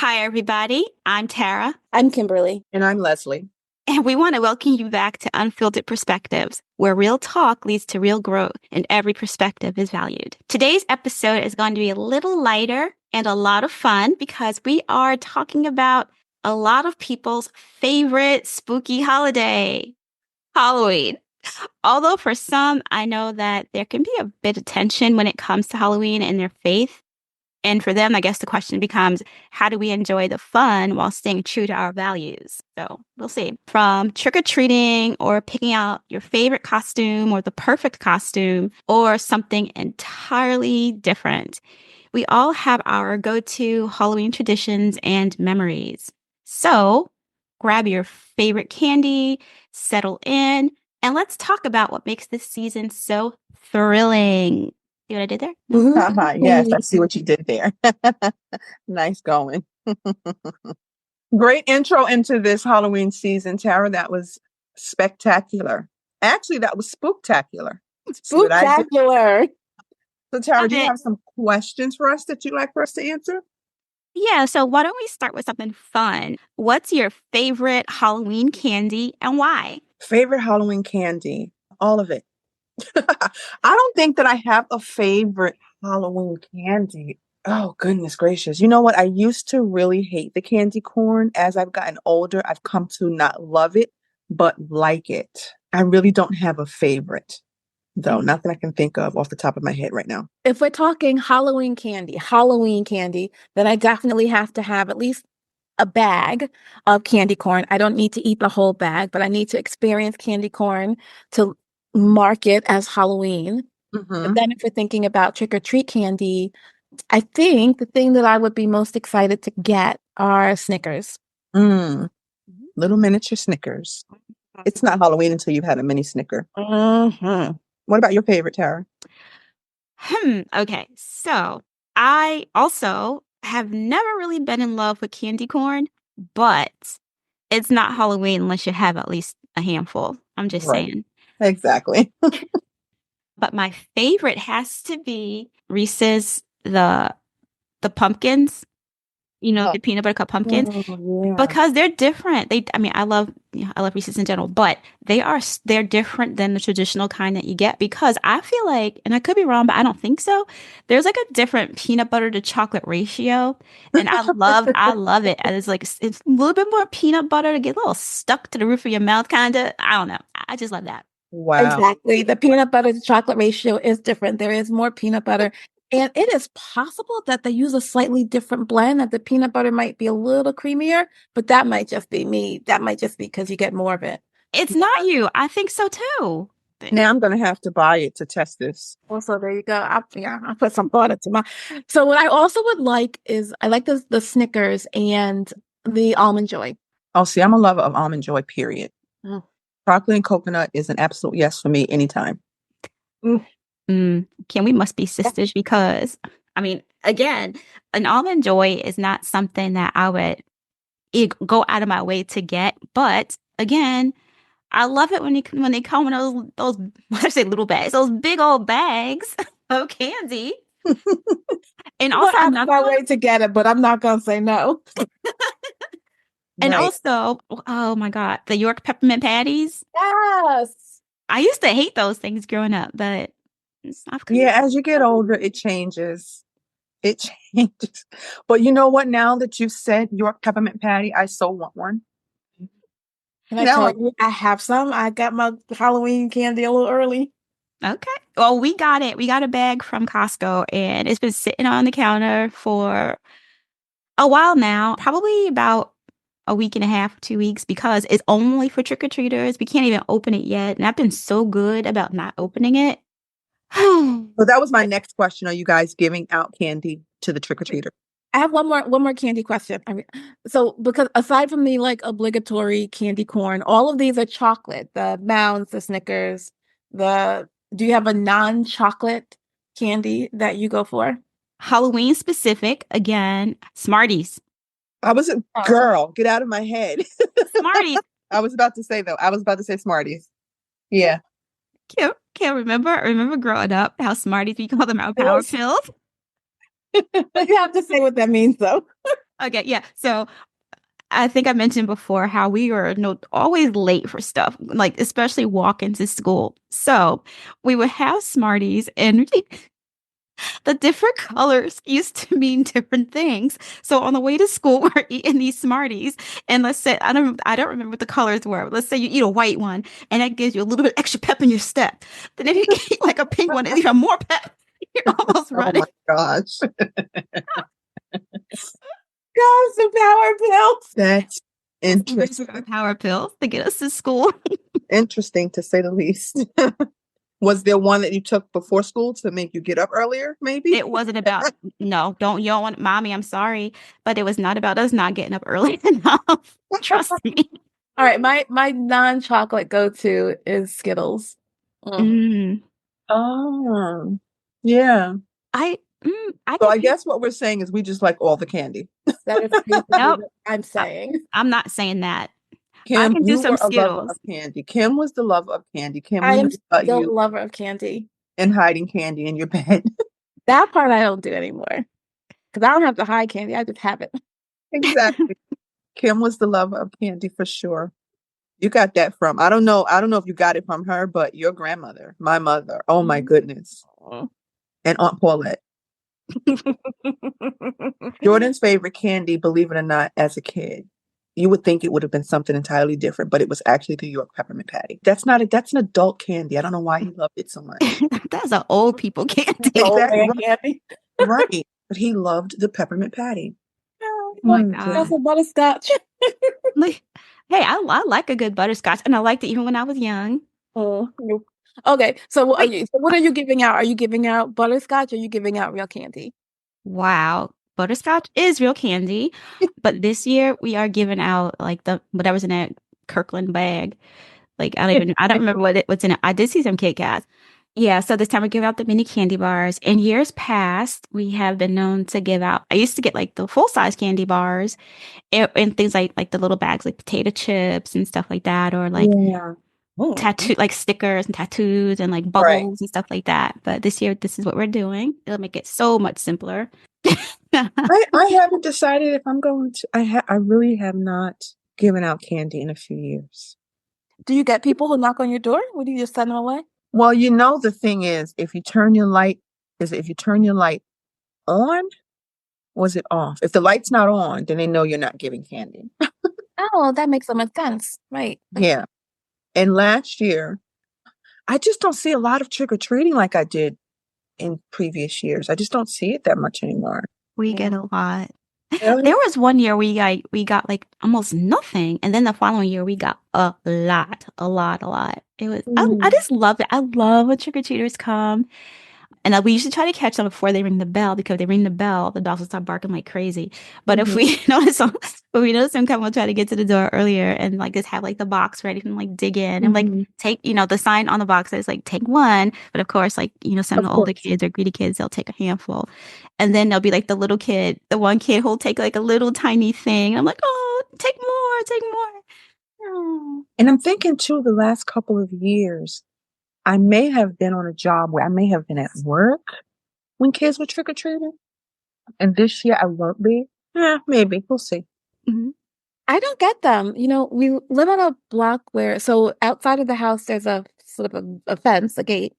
Hi, everybody. I'm Tara, I'm Kimberly. And I'm Leslie. and we want to welcome you back to Unfiltered Perspectives, where real talk leads to real growth and every perspective is valued. Today's episode is going to be a little lighter and a lot of fun because we are talking about a lot of people's favorite spooky holiday, Halloween. Although for some, I know that there can be a bit of tension when it comes to Halloween and their faith. And for them, I guess the question becomes, how do we enjoy the fun while staying true to our values? So we'll see. From trick-or-treating or picking out your favorite costume or the perfect costume or something entirely different, we all have our go-to Halloween traditions and memories. So grab your favorite candy, settle in, and let's talk about what makes this season so thrilling. See what I did there? Yes, I see what you did there. Nice going. Great intro into this Halloween season, Tara. That was spectacular. Actually, that was spooktacular. See what I did? Spooktacular. So, Tara, Love do you it. have some questions for us that you'd like for us to answer? Yeah, so why don't we start with something fun? What's your favorite Halloween candy and why? Favorite Halloween candy? All of it. I don't think that I have a favorite Halloween candy. Oh, goodness gracious. You know what? I used to really hate the candy corn. As I've gotten older, I've come to not love it, but like it. I really don't have a favorite, though. Nothing I can think of off the top of my head right now. If we're talking Halloween candy, then I definitely have to have at least a bag of candy corn. I don't need to eat the whole bag, but I need to experience candy corn to mark it as Halloween. But Mm-hmm. then if we're thinking about trick or treat candy, I think the thing that I would be most excited to get are Snickers. Mm, little miniature Snickers. It's not Halloween until you've had a mini Snicker. Mhm. What about your favorite, Tara? Okay, so I also have never really been in love with candy corn, but it's not Halloween unless you have at least a handful. I'm just Right. saying. Exactly. But my favorite has to be Reese's the pumpkins, Oh, the peanut butter cup pumpkins. yeah. Because they're different. I mean, I love Reese's in general, but they're different than the traditional kind that you get because I feel like, and I could be wrong, but I don't think so. There's like a different peanut butter to chocolate ratio, and I love it. And it's a little bit more peanut butter to get a little stuck to the roof of your mouth, kind of. I don't know. I just love that. Wow. Exactly. The peanut butter to chocolate ratio is different. There is more peanut butter. And it is possible that they use a slightly different blend, that the peanut butter might be a little creamier, but that might just be me. That might just be because you get more of it. It's not you. I think so too. Now I'm going to have to buy it to test this. Also, there you go. I'll put some thought into my. So what I also would like is I like the Snickers and the Almond Joy. Oh, see, I'm a lover of Almond Joy, period. Mm. Chocolate and coconut is an absolute yes for me anytime. Can we must be sisters because I mean, again, an almond joy is not something that I would go out of my way to get, but again, I love it when they come in those what I say little bags, those big old bags of candy. And Well, also out of another my one, way to get it, but I'm not gonna say no. and Right. also, oh my God, the York peppermint patties. Yes. I used to hate those things growing up, but I've come. Yeah, as you get older, it changes. It changes. But you know what? Now that you've said York peppermint patty, I so want one. Can I Now, tell you, I have some. I got my Halloween candy a little early. Okay. Well, we got it. We got a bag from Costco and it's been sitting on the counter for a while now, probably about a week and a half, 2 weeks, because it's only for trick-or-treaters. We can't even open it yet. And I've been so good about not opening it. so that was my next question. Are you guys giving out candy to the trick-or-treater? I have one more candy question. So because aside from the like obligatory candy corn, all of these are chocolate. The Mounds, the Snickers, do you have a non-chocolate candy that you go for? Halloween specific, again, Smarties. I was a Oh. girl. Get out of my head. Smarties. I was about to say, though, I was about to say Smarties. Yeah. Can't remember. I remember growing up how Smarties, we call them our power Yes. pills. You have to say what that means, though. Okay, yeah. So I think I mentioned before how we were always late for stuff, like especially walking to school. So we would have Smarties, and the different colors used to mean different things. So on the way to school, we're eating these Smarties, and let's say I don't remember what the colors were. Let's say you eat a white one, and that gives you a little bit extra pep in your step. Then if you eat like a pink one, it's even more pep. You're almost Oh running. my gosh. Gosh, the power pills. That's Interesting. Power pills to get us to school. interesting to say the least. Was there one that you took before school to make you get up earlier, maybe? It wasn't about no, you don't want mommy, I'm sorry, but it was not about us not getting up early enough. Trust me. All right, my non-chocolate go-to is Skittles. Mm. Oh, yeah. I I So get I people. guess what we're saying is we just like all the candy. That is basically Nope. what I'm saying. I'm not saying that. I Kim, can do you some were a lover Skittles. of candy. Kim was the lover of candy. Kim, I we am knew about still a you lover of candy. and hiding candy in your bed. That part I don't do anymore because I don't have to hide candy. I just have it. Exactly. Kim was the lover of candy for sure. You got that from, I don't know if you got it from her, but your grandmother, my mother. Oh my goodness. And Aunt Paulette. Jordan's favorite candy, believe it or not, as a kid. You would think it would have been something entirely different, but it was actually the New York peppermint patty. That's an adult candy. I don't know why he loved it so much. That's an old people candy. Old Exactly. man candy. Right. But he loved the peppermint patty. Oh my Mm, God. That's goodness. a butterscotch. Like, hey, I like a good butterscotch, and I liked it even when I was young. Nope. Okay, so what are Wait, you? So what are you giving out? Are you giving out butterscotch? Or are you giving out real candy? wow, butterscotch is real candy, but this year we are giving out like the whatever's in that Kirkland bag. Like I don't remember what's in it. I did see some Kit Kats. Yeah, so this time we're giving out the mini candy bars. In years past, we have been known to give out. I used to get like the full size candy bars and things like the little bags like potato chips and stuff like that, or like Yeah. tattoo like stickers and tattoos and like Right. bubbles and stuff like that. But this year, this is what we're doing. It'll make it so much simpler. I haven't decided if I'm going to. I really have not given out candy in a few years. Do you get people who knock on your door? Or do you just send them away? Well, you know the thing is, if you turn your light on, was it off? If the light's not on, then they know you're not giving candy. Oh, that makes so much sense. Right. Yeah. And last year, I just don't see a lot of trick or treating like I did in previous years. I just don't see it that much anymore. We get a lot. Really? There was one year we got like almost nothing, and then the following year we got a lot, a lot, a lot. It was I Mm. just love it. I love when trick or treaters come. And we usually try to catch them before they ring the bell because if they ring the bell, the dogs will start barking like crazy. But if Mhm. we notice them, when we notice them come, we'll try to get to the door earlier and like just have like the box ready and like dig in and like Mhm. take, the sign on the box says like take one. But of course, like, some of Of the older course. kids or greedy kids, they'll take a handful. And then there'll be like the little kid, the one kid who'll take like a little tiny thing. I'm like, oh, take more, take more. Oh. And I'm thinking too, the last couple of years, I may have been on a job where I may have been at work when kids were trick or treating. And this year I won't be. Yeah, maybe. We'll see. Mhm. I don't get them. We live on a block so outside of the house, there's a sort of a fence, a gate.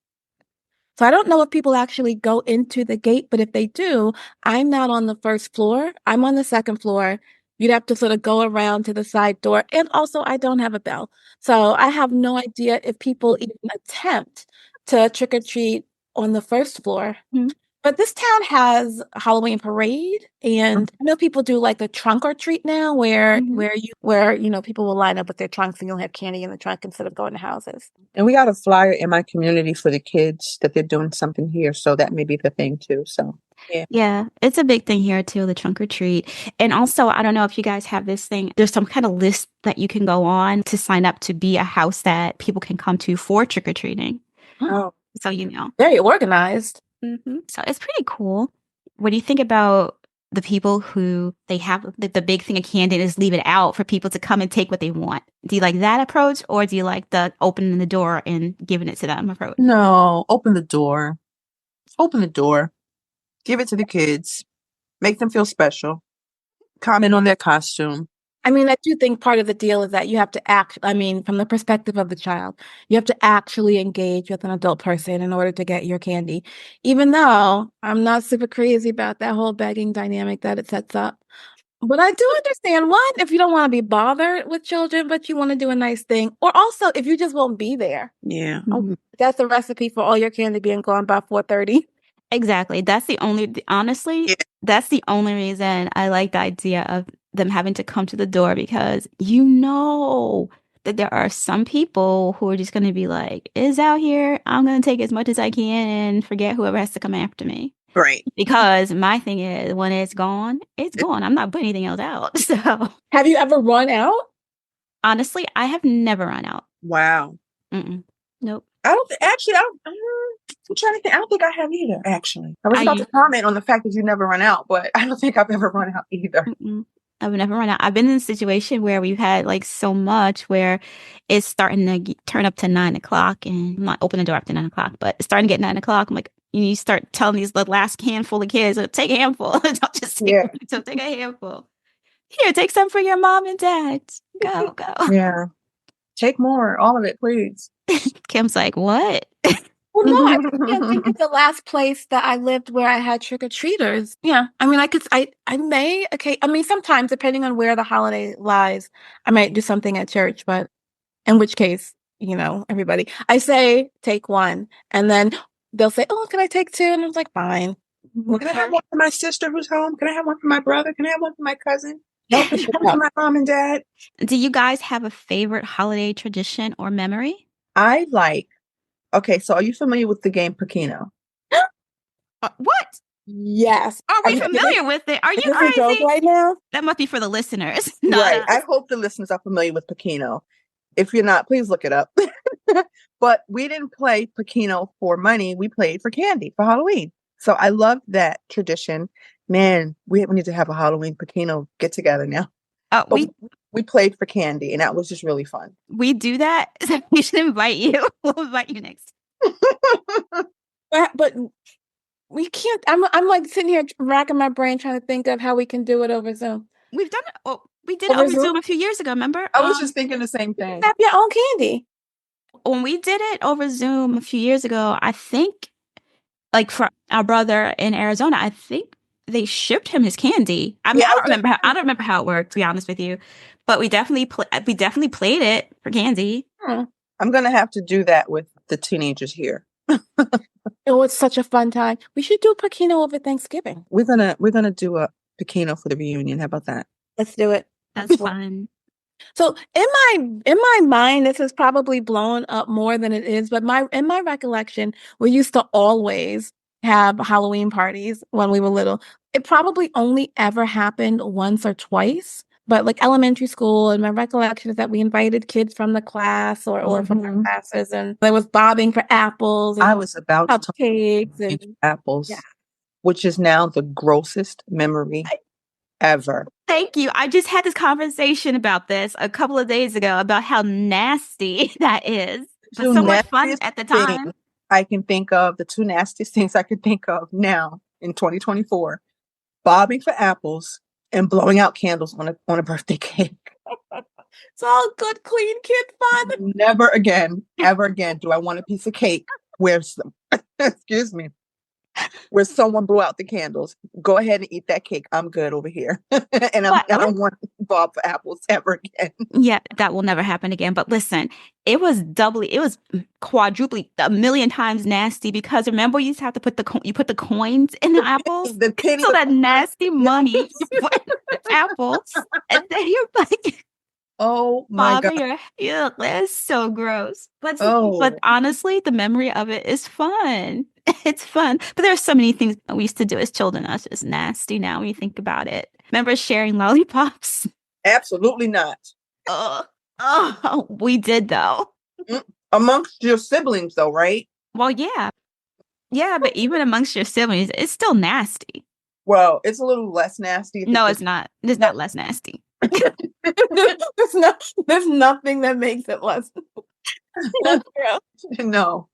So I don't know if people actually go into the gate, but if they do, I'm not on the first floor. I'm on the second floor. You'd have to sort of go around to the side door. And also, I don't have a bell. So I have no idea if people even attempt to trick or treat on the first floor. Mhm. But this town has a Halloween parade, and I know people do like a trunk or treat now Mhm. where people will line up with their trunks and you'll have candy in the trunk instead of going to houses. And we got a flyer in my community for the kids that they're doing something here. So that may be the thing too. So, yeah. Yeah, it's a big thing here too, the trunk or treat. And also, I don't know if you guys have this thing, there's some kind of list that you can go on to sign up to be a house that people can come to for trick or treating. Oh, So, you know. Very organized. So it's pretty cool. What do you think about the people who they have the big thing of candy and just leave it out for people to come and take what they want? Do you like that approach or do you like the opening the door and giving it to them approach? no. Open the door. Open the door. Give it to the kids. Make them feel special. comment on their costume. I mean, I do think part of the deal is that you have to from the perspective of the child, you have to actually engage with an adult person in order to get your candy. Even though I'm not super crazy about that whole begging dynamic that it sets up. But I do understand, one, if you don't want to be bothered with children, but you want to do a nice thing, or also if you just won't be there. Yeah. That's a recipe for all your candy being gone by 4:30. Exactly. That's the only reason I like the idea of them having to come to the door, because you know that there are some people who are just going to be like, it's out here. I'm going to take as much as I can and forget whoever has to come after me. Right. Because my thing is, when it's gone, it's gone. I'm not putting anything else out. So Have you ever run out? honestly, I have never run out. Wow. Nope. I'm trying to think. I don't think I have either, actually. I was about to comment on the fact that you never run out, but I don't think I've ever run out either. I've never run out. I've been in a situation where we've had like so much where it's starting to turn up to 9 o'clock, and I'm not opening the door after 9 o'clock, but it's starting to get 9 o'clock. I'm like, you start telling the last handful of kids, take a handful. Don't just take one, so take a handful. Here, take some for your mom and dad. Go. Yeah. Take more. All of it, please. Kim's like, what? Well, no, I can't think of the last place that I lived where I had trick-or-treaters. Yeah, I mean, sometimes, depending on where the holiday lies, I might do something at church, but in which case, everybody, I say, take one. And then they'll say, oh, can I take two? And I was like, fine. Can I have one for my sister who's home? Can I have one for my brother? Can I have one for my cousin? No, can I have one for my mom and dad? Do you guys have a favorite holiday tradition or memory? Okay, so are you familiar with the game Pekino? What? Yes. Are we familiar with it? Are you crazy? A joke right now? That must be for the listeners. Right. I hope the listeners are familiar with Pekino. If you're not, please look it up. But we didn't play Pekino for money. We played for candy for Halloween. So I love that tradition. Man, we need to have a Halloween Pekino get together now. We played for candy, and that was just really fun. We do that. We should invite you. We'll invite you next. But we can't. I'm like sitting here racking my brain trying to think of how we can do it over Zoom. We've done it. Well, we did it over Zoom a few years ago. Remember? I was just thinking the same thing. Have your own candy. When we did it over Zoom a few years ago, I think, like for our brother in Arizona, I think they shipped him his candy. I mean, I don't remember how it worked, to be honest with you, but we definitely played it for candy. I'm gonna have to do that with the teenagers here. It was such a fun time. We should do a Pekino over Thanksgiving. We're gonna do a Pekino for the reunion. How about that? Let's do it. That's fun. So in my mind, this is probably blown up more than it is, but in my recollection, we used to always have Halloween parties when we were little. It probably only ever happened once or twice, but like elementary school, and my recollection is that we invited kids from the class or from our classes, and there was bobbing for apples. And I was about to talk cupcakes and apples, which is now the grossest memory ever. Thank you. I just had this conversation about this a couple of days ago about how nasty that is. But so much fun at the time. I can think of the two nastiest things I can think of now in 2024: bobbing for apples and blowing out candles on a birthday cake. It's all good, clean kid fun. Never again, ever again do I want a piece of cake where where someone blew out the candles. Go ahead and eat that cake. I'm good over here. And I don't want to bob for apples ever again. Yeah, that will never happen again. But listen, it was quadruply, a million times nasty, because remember you used to have to put the coins in the apples? So that nasty money you put in the apples. And then you're like, oh my God. That's so gross. But honestly, the memory of it is fun. It's fun. But there are so many things that we used to do as children that's just nasty now when you think about it. Remember sharing lollipops? Absolutely not. We did, though. Amongst your siblings, though, right? Well, yeah. Yeah, but even amongst your siblings, it's still nasty. Well, it's a little less nasty. No, it's not. It's not less nasty. There's nothing that makes it less. No.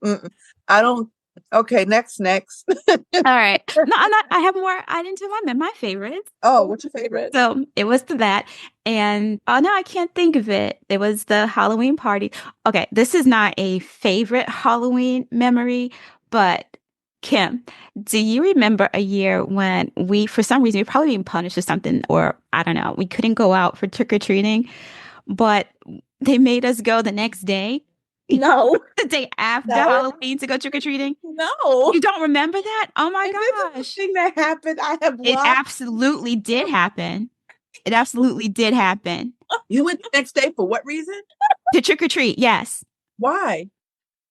I don't Okay, next. All right. No, I'm not. I have more. I didn't do my favorites. Oh, what's your favorite? So it was to that. And oh no, I can't think of it. It was the Halloween party. Okay, this is not a favorite Halloween memory, but Kim, do you remember a year when we, for some reason, we probably being punished or something, or I don't know, we couldn't go out for trick or treating, but they made us go the next day, No, the day after No. Halloween to go trick or treating? no. You don't remember that? Oh my If this is the gosh. thing that happened, I have It watched. absolutely did happen. It absolutely did happen. You went the next day for what reason? To trick or treat, yes. Why?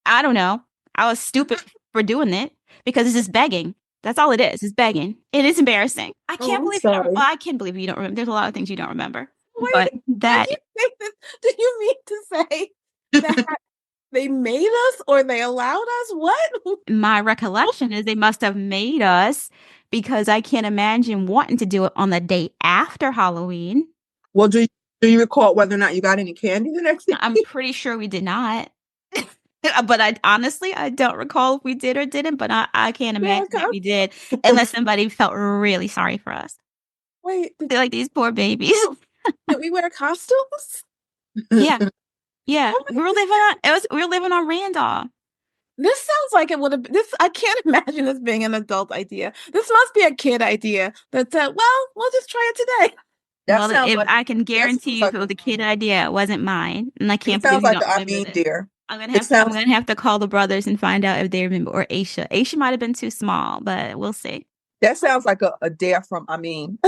I don't know. I was stupid for doing it because it's just begging. That's all it is. It's begging. It is embarrassing. I Oh, can't I'm believe sorry. I can't believe you don't remember. There's a lot of things you don't remember. Wait, But did that you say this? Do you mean to say that they made us or they allowed us? What? my recollection is they must have made us because I can't imagine wanting to do it on the day after Halloween. Well, do you recall whether or not you got any candy the next day? I'm pretty sure we did not. But I honestly, I don't recall if we did or didn't, but I can't imagine that we did unless somebody felt really sorry for us. Wait, They're like these poor babies. did we wear costumes? Yeah. Yeah. Oh my We were living on Randolph. This sounds like it would have this. I can't imagine this being an adult idea. This must be a kid idea that said, well, we'll just try it today. That Well, sounds if like I can guarantee you if like, it was a kid idea, it wasn't mine. And I it can't sounds believe you like don't I remember mean, this. dear. I'm It sounds gonna have to call the brothers and find out if they remember, or Aisha. Aisha might have been too small, but we'll see. that sounds like a dare from I mean.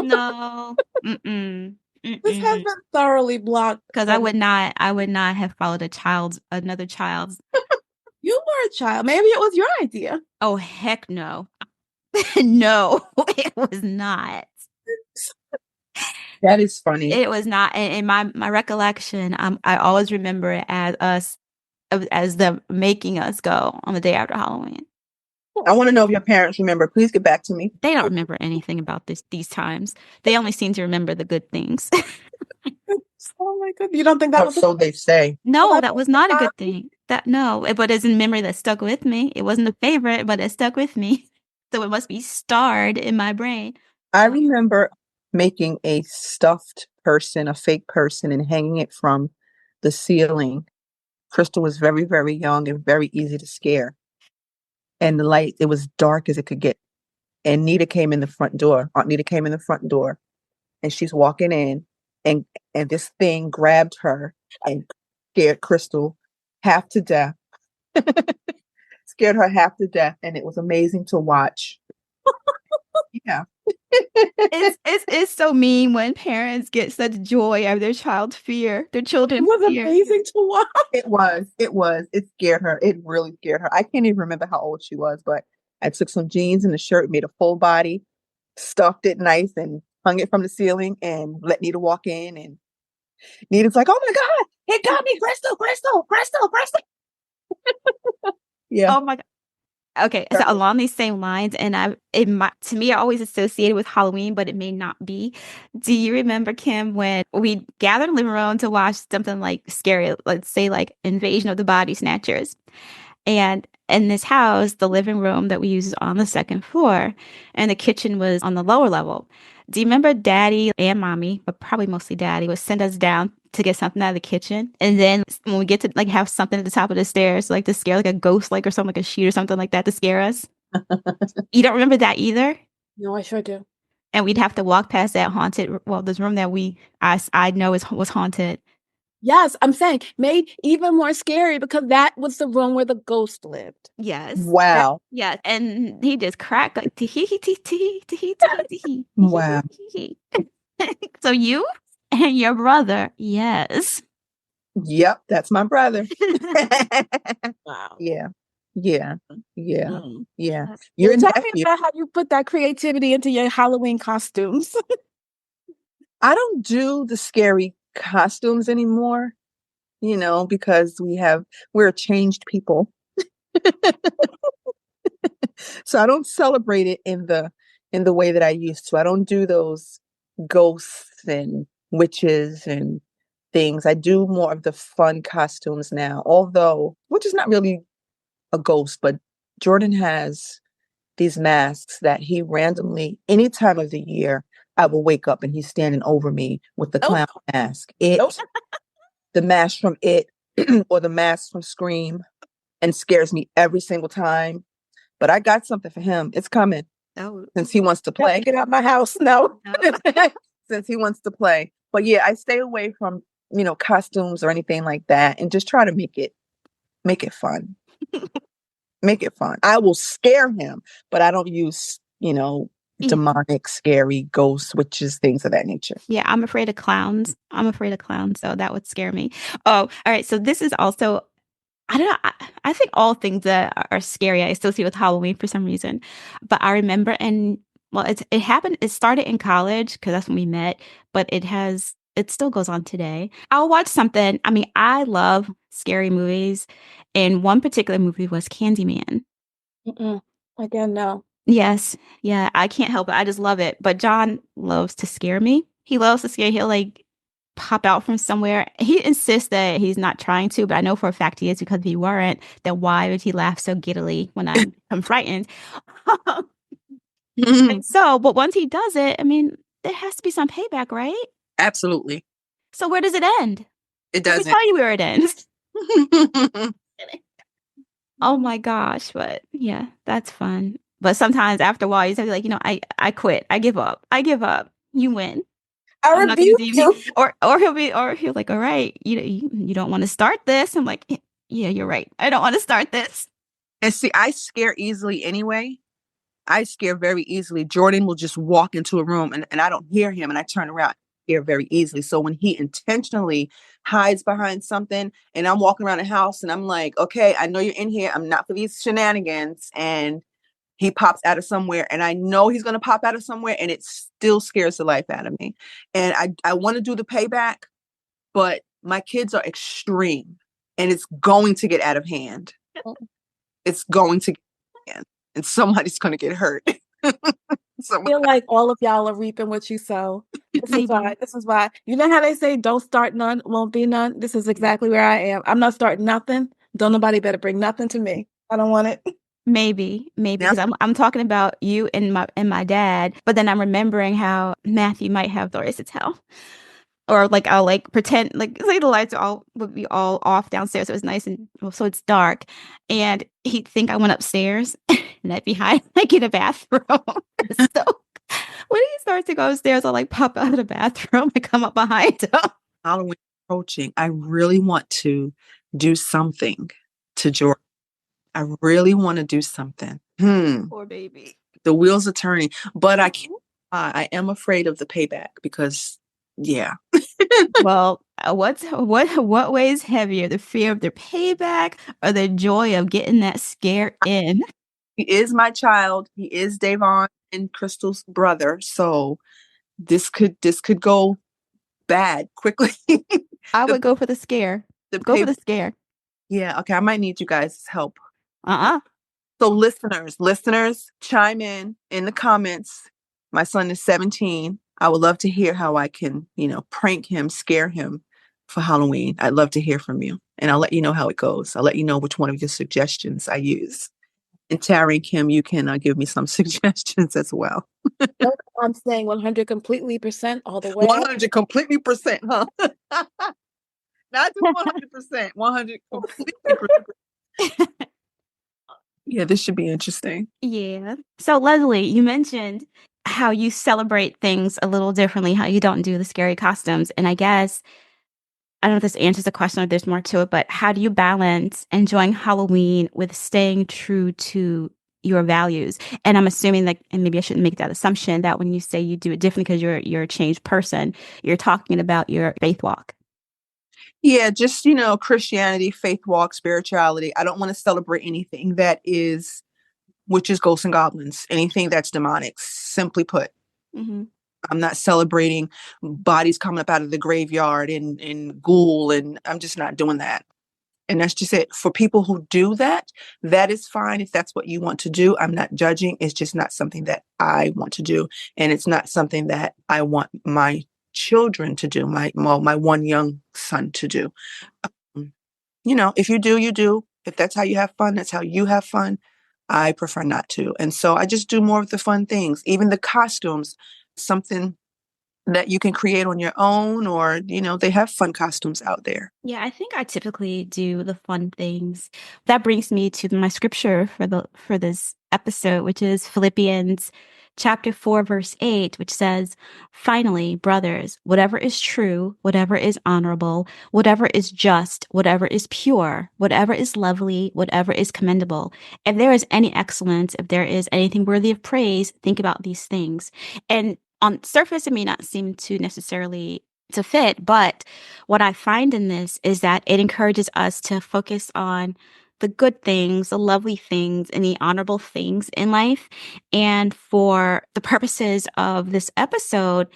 No. Mm-mm. This has Mm-mm. been thoroughly blocked. Because I would not have followed another child's. You were a child. Maybe it was your idea. Oh, heck no. No, it was not. That is funny. It was not. In my recollection, I always remember it as us, as them making us go on the day after Halloween. I want to know if your parents remember. Please get back to me. They don't remember anything about these times. They only seem to remember the good things. Oh my god! You don't think that Or was so they say. No, that was not a good thing. But it's in memory that stuck with me. It wasn't a favorite, but it stuck with me. So it must be starred in my brain. I remember making a stuffed person, a fake person, and hanging it from the ceiling. Crystal was very, very young and very easy to scare. And the light, it was dark as it could get. And Nita came in the front door. Aunt Nita came in the front door and she's walking in and this thing grabbed her and scared Crystal half to death. Scared her half to death. And it was amazing to watch. Yeah. It's so mean when parents get such joy out of their child's fear, their It children's was fear. amazing to watch. It was. It scared her. It really scared her. I can't even remember how old she was, but I took some jeans and a shirt, made a full body, stuffed it nice and hung it from the ceiling and let Nita walk in. And Nita's like, oh my God, it got me, Crystal. Yeah. Oh my God. Okay, so along these same lines, and to me, I always associated with Halloween, but it may not be. Do you remember, Kim, when we gathered in the living room to watch something like scary, let's say like Invasion of the Body Snatchers? And in this house, the living room that we use is on the second floor, and the kitchen was on the lower level. Do you remember Daddy and Mommy, but probably mostly Daddy, would send us down to get something out of the kitchen, and then when we get to like have something at the top of the stairs, like to scare like a ghost, like or something like a sheet or something like that to scare us? You don't remember that either? No, I sure do. And we'd have to walk past that haunted, well, this room that I know was haunted. Yes, I'm saying made even more scary because that was the room where the ghost lived. Yes. Wow. Yeah, and he just cracked like tee tee tee tee tee tee. Wow. So you and your brother, yes. Yep, that's my brother. Wow. Yeah. Mm. Your Tell me nephew. about how you put that creativity into your Halloween costumes. I don't do the scary costumes anymore, because we're changed people. So I don't celebrate it in the way that I used to. I don't do those ghosts and witches and things. I do more of the fun costumes now, although which is not really a ghost, but Jordan has these masks that he randomly, any time of the year, I will wake up and he's standing over me with the Nope. clown mask. Nope. The mask from It, or the mask from Scream, and scares me every single time. But I got something for him. It's coming Oh, since he wants to You have to play. get out my house. No. Since he wants to play. But yeah, I stay away from, costumes or anything like that and just try to make it fun. Make it fun. I will scare him, but I don't use, yeah. demonic, scary ghosts, witches, things of that nature. Yeah, I'm afraid of clowns. I'm afraid of clowns, so that would scare me. Oh, all right. So this is also, I don't know. I think all things that are scary I associate with Halloween for some reason. But I remember, and well, it happened. It started in college because that's when we met. But it still goes on today. I'll watch something. I mean, I love scary movies, and one particular movie was Candyman. Mm-mm. Again, no. Yes, yeah, I can't help it. I just love it. But John loves to scare me. He loves to scare. He'll like pop out from somewhere. He insists that he's not trying to, but I know for a fact he is because if he weren't, then why would he laugh so giddily when I'm frightened? And so, but once he does it, I mean, there has to be some payback, right? Absolutely. So where does it end? It Let me doesn't. tell you where it ends. Oh my gosh, but yeah, that's fun. But sometimes after a while, you say like, I quit. I give up. I give up. You win. I I'm not gonna rebuke do anything. you. Or he'll like, all right, you don't want to start this. I'm like, yeah, you're right. I don't want to start this. And see, I scare easily anyway. I scare very easily. Jordan will just walk into a room and I don't hear him and I turn around, scare very easily. So when he intentionally hides behind something and I'm walking around the house and I'm like, okay, I know you're in here. I'm not for these shenanigans. And he pops out of somewhere and I know he's going to pop out of somewhere and it still scares the life out of me. And I want to do the payback, but my kids are extreme and it's going to get out of hand. It's going to get out of hand and somebody's going to get hurt. I feel like all of y'all are reaping what you sow. This is why. This is why. You know how they say, "Don't start none, won't be none." This is exactly where I am. I'm not starting nothing. Don't nobody better bring nothing to me. I don't want it. Maybe, Now, because I'm talking about you and my dad, but then I'm remembering how Matthew might have stories to tell. Or like I'll like pretend like say the lights are all would be all off downstairs. So it's nice and well, so it's dark, and he'd think I went upstairs, and I'd be hiding like in a bathroom. So when he starts to go upstairs, I'll like pop out of the bathroom and come up behind him. Halloween approaching, I really want to do something to Jordan. I really want to do something. Poor baby. The wheels are turning, but I can't. I am afraid of the payback because, yeah, Well, what weighs heavier, the fear of the payback or the joy of getting that scare in? he is my child. He is Davon and Crystal's brother, so this could go bad quickly. I the would go for the scare. the Go for pay. the scare. Yeah, okay. I might need you guys' help. Uh-uh. So listeners, chime in the comments. My son is 17. I would love to hear how I can, prank him, scare him for Halloween. I'd love to hear from you. And I'll let you know how it goes. I'll let you know which one of your suggestions I use. And Tara and Kim, you can give me some suggestions as well. Nope, I'm saying 100 completely percent all the way. 100 completely percent, huh? Not just 100%, 100 completely percent. Yeah, this should be interesting. Yeah. So Leslie, you mentioned how you celebrate things a little differently, how you don't do the scary costumes. And I guess I don't know if this answers the question or there's more to it, but how do you balance enjoying Halloween with staying true to your values? And I'm assuming that, and maybe I shouldn't make that assumption that when you say you do it differently because you're a changed person, you're talking about your faith walk. Yeah, just, Christianity, faith walk, spirituality. I don't want to celebrate anything that is witches, ghosts, and goblins, anything that's demonic, simply put. Mm-hmm. I'm not celebrating bodies coming up out of the graveyard and ghoul, and I'm just not doing that. And that's just it. For people who do that, that is fine if that's what you want to do. I'm not judging. It's just not something that I want to do. And it's not something that I want my children to do, my one young son to do. If you do, you do. If that's how you have fun, that's how you have fun. I prefer not to. And so I just do more of the fun things, even the costumes, something that you can create on your own, or, they have fun costumes out there. Yeah, I think I typically do the fun things. That brings me to my scripture for this episode, which is Philippians chapter 4, verse 8, which says, "Finally, brothers, whatever is true, whatever is honorable, whatever is just, whatever is pure, whatever is lovely, whatever is commendable, if there is any excellence, if there is anything worthy of praise, think about these things." And on surface, it may not seem to necessarily to fit, but what I find in this is that it encourages us to focus on the good things, the lovely things, and the honorable things in life. And for the purposes of this episode,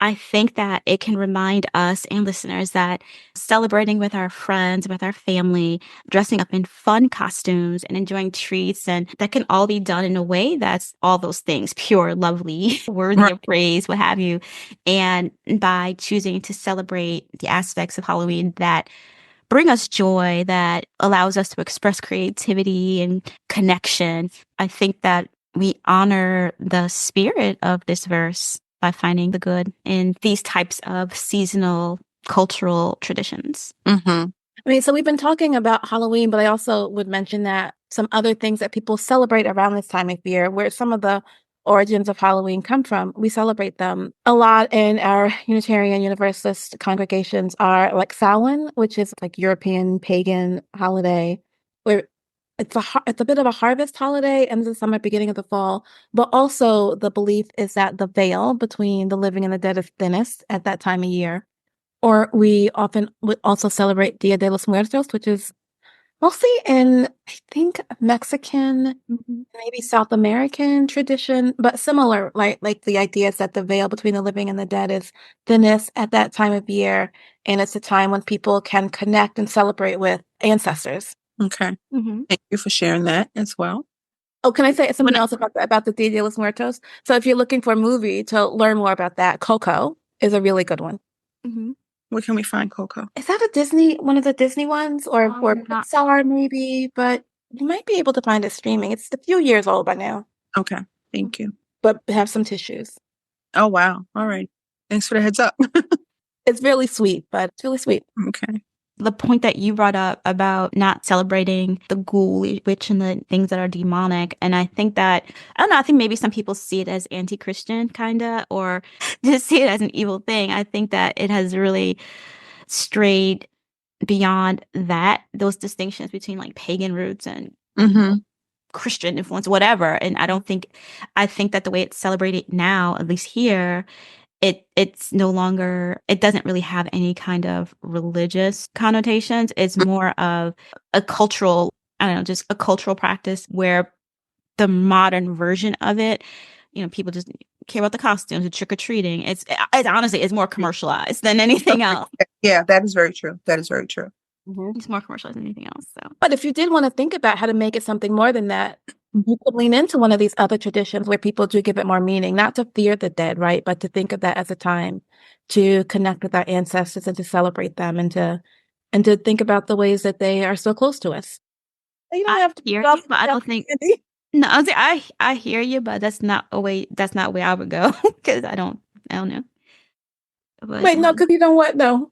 I think that it can remind us and listeners that celebrating with our friends, with our family, dressing up in fun costumes and enjoying treats, and that can all be done in a way that's all those things, pure, lovely, worthy Right. of praise, what have you. And by choosing to celebrate the aspects of Halloween that bring us joy, that allows us to express creativity and connection, I think that we honor the spirit of this verse by finding the good in these types of seasonal cultural traditions. Mm-hmm. I mean, so we've been talking about Halloween, but I also would mention that some other things that people celebrate around this time of year, where some of the origins of Halloween come from, we celebrate them a lot in our Unitarian Universalist congregations are like Samhain, which is like European pagan holiday, where it's a bit of a harvest holiday, end of the summer, beginning of the fall. But also the belief is that the veil between the living and the dead is thinnest at that time of year. Or we often would also celebrate Dia de los Muertos, which is mostly in, I think, Mexican, maybe South American tradition, but similar. Like the idea is that the veil between the living and the dead is thinnest at that time of year, and it's a time when people can connect and celebrate with ancestors. Okay. Mm-hmm. Thank you for sharing that as well. Oh, can I say something else about the Dia de los Muertos? So if you're looking for a movie to learn more about that, Coco is a really good one. Mm-hmm. Where can we find Coco? Is that one of the Disney ones, or Not Pixar maybe? But you might be able to find it streaming. It's a few years old by now, Okay. Thank you. but have some tissues. Oh, wow. All right. Thanks for the heads up. It's really sweet, but it's really sweet. Okay. the point that you brought up about not celebrating the ghoul, witch, and the things that are demonic. And I think that, I don't know, I think maybe some people see it as anti-Christian, kind of, or just see it as an evil thing. I think that it has really strayed beyond that, those distinctions between like pagan roots and Christian influence, whatever. And I think that the way it's celebrated now, at least here, it's no longer, it doesn't really have any kind of religious connotations. It's more of a cultural, I don't know, just a cultural practice where the modern version of it, people just care about the costumes and trick-or-treating. It's honestly, it's more commercialized than anything else. Yeah, that is very true. That is very true. It's more commercialized than anything else. So, But if you did want to think about how to make it something more than that, you could lean into one of these other traditions where people do give it more meaning, not to fear the dead, right? But to think of that as a time to connect with our ancestors and to celebrate them and to think about the ways that they are so close to us. You don't have to hear you, but I don't think. No, I hear you, but that's not a way. That's not where I would go because I don't know. But, Wait, no, because you don't what though?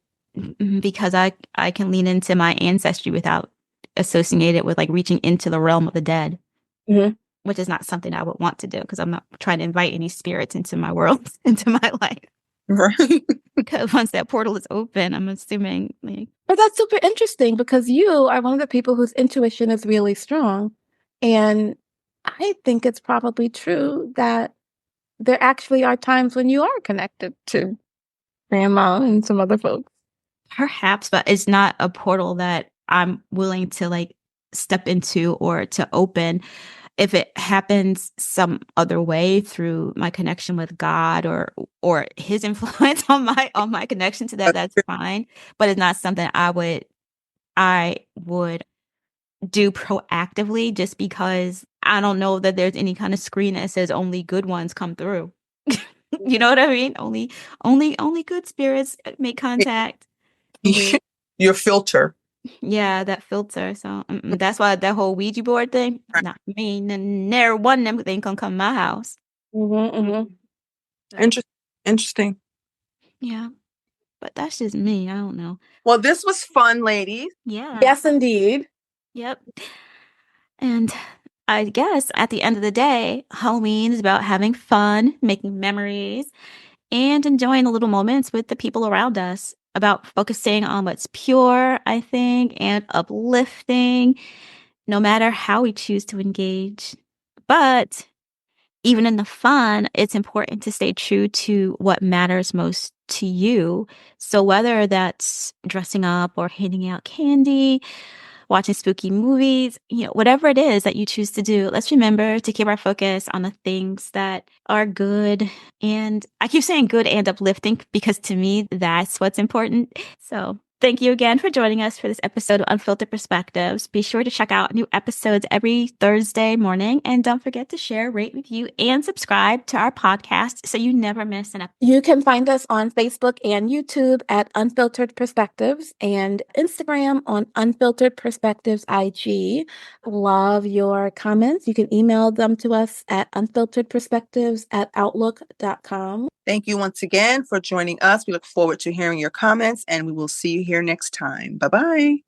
Because I can lean into my ancestry without associating it with like reaching into the realm of the dead, which is not something I would want to do because I'm not trying to invite any spirits into my world, into my life. Right. Because once that portal is open, I'm assuming like. But that's super interesting because you are one of the people whose intuition is really strong. And I think it's probably true that there actually are times when you are connected to grandma and some other folks. Perhaps, but it's not a portal that I'm willing to like step into or to open. If it happens some other way through my connection with God or his influence on my connection to that, that's fine. But it's not something I would do proactively just because I don't know that there's any kind of screen that says only good ones come through. You know what I mean? Only good spirits make contact. Your filter. Yeah, that filter. So that's why that whole Ouija board thing, Right. not me. Never one of them thing can come to my house. Interesting. Interesting. Yeah, but that's just me. I don't know. Well, this was fun, ladies. Yeah. Yes, indeed. Yep. And I guess at the end of the day, Halloween is about having fun, making memories, and enjoying the little moments with the people around us. About focusing on what's pure, I think, and uplifting, no matter how we choose to engage. But even in the fun, it's important to stay true to what matters most to you. So whether that's dressing up or handing out candy, watching spooky movies, whatever it is that you choose to do, let's remember to keep our focus on the things that are good. And I keep saying good and uplifting because to me, that's what's important. So thank you again for joining us for this episode of Unfiltered Perspectives. Be sure to check out new episodes every Thursday morning. And don't forget to share, rate, review, and subscribe to our podcast so you never miss an episode. You can find us on Facebook and YouTube at Unfiltered Perspectives and Instagram on Unfiltered Perspectives IG. Love your comments. You can email them to us at unfilteredperspectives@outlook.com. Thank you once again for joining us. We look forward to hearing your comments, and we will see you here next time. Bye-bye.